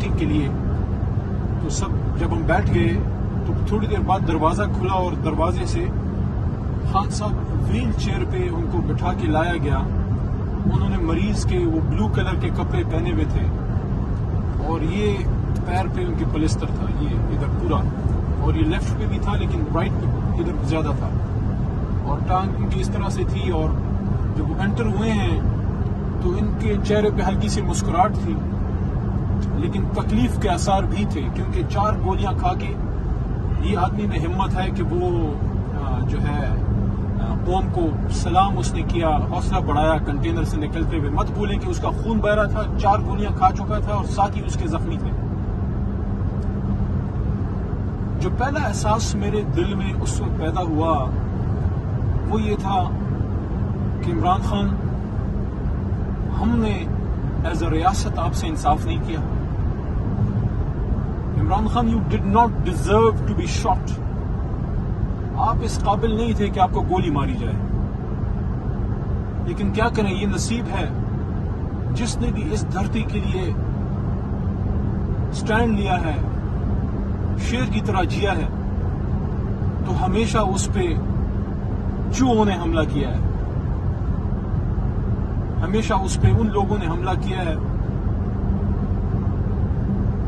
Briefing کے لیے. تو سب جب ہم بیٹھ گئے تو تھوڑی دیر بعد دروازہ کھلا اور دروازے سے خان صاحب وہیل چیئر پہ ان کو بٹھا کے لایا گیا. انہوں نے مریض کے وہ بلو کلر کے کپڑے پہنے ہوئے تھے اور یہ پیر پہ ان کے پلسٹر تھا، یہ ادھر پورا، اور یہ لیفٹ پہ بھی تھا لیکن رائٹ پہ ادھر زیادہ تھا، اور ٹانگ ان کی اس طرح سے تھی. اور جب وہ انٹر ہوئے ہیں تو ان کے چہرے پہ ہلکی سی مسکراہٹ تھی لیکن تکلیف کے آثار بھی تھے، کیونکہ 4 گولیاں کھا کے یہ آدمی میں ہمت ہے کہ وہ جو ہے قوم کو سلام اس نے کیا، حوصلہ بڑھایا کنٹینر سے نکلتے ہوئے. مت بھولیں کہ اس کا خون بہ رہا تھا، 4 گولیاں کھا چکا تھا اور ساتھ ہی اس کے زخمی تھے. جو پہلا احساس میرے دل میں اس وقت پیدا ہوا وہ یہ تھا کہ عمران خان، ہم نے ایز اے ریاست آپ سے انصاف نہیں کیا. Imran Khan, you did not deserve to be shot. آپ اس قابل نہیں تھے کہ آپ کو گولی ماری جائے. لیکن کیا کریں، یہ نصیب ہے. جس نے بھی اس دھرتی کے لیے سٹینڈ لیا ہے، شیر کی طرح جیا ہے، تو ہمیشہ اس پہ چوہوں نے حملہ کیا ہے. ہمیشہ اس پہ ان لوگوں نے حملہ کیا ہے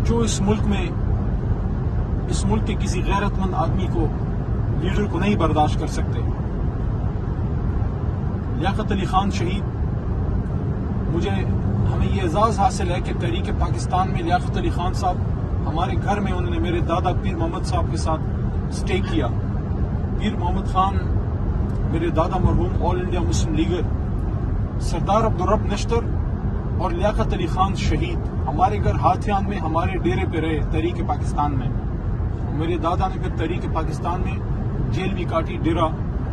جو اس ملک کے کسی غیرت مند آدمی کو، لیڈر کو نہیں برداشت کر سکتے. لیاقت علی خان شہید، ہمیں یہ اعزاز حاصل ہے کہ تحریک پاکستان میں لیاقت علی خان صاحب ہمارے گھر میں انہوں نے میرے دادا پیر محمد صاحب کے ساتھ اسٹے کیا. پیر محمد خان میرے دادا مرحوم آل انڈیا مسلم لیگر سردار عبدالرب نشتر اور لیاقت علی خان شہید ہمارے گھر ہاتھیان میں ہمارے ڈیرے پہ رہے تحریک پاکستان میں. میرے دادا نے پھر تحریک پاکستان میں جیل بھی کاٹی، ڈیرہ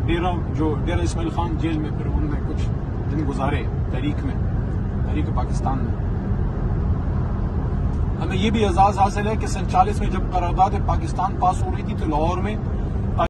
اسماعیل خان جیل میں پھر انہوں نے کچھ دن گزارے تحریک پاکستان میں. ہمیں یہ بھی اعزاز حاصل ہے کہ 47 میں جب قرارداد پاکستان پاس ہو رہی تھی تو لاہور میں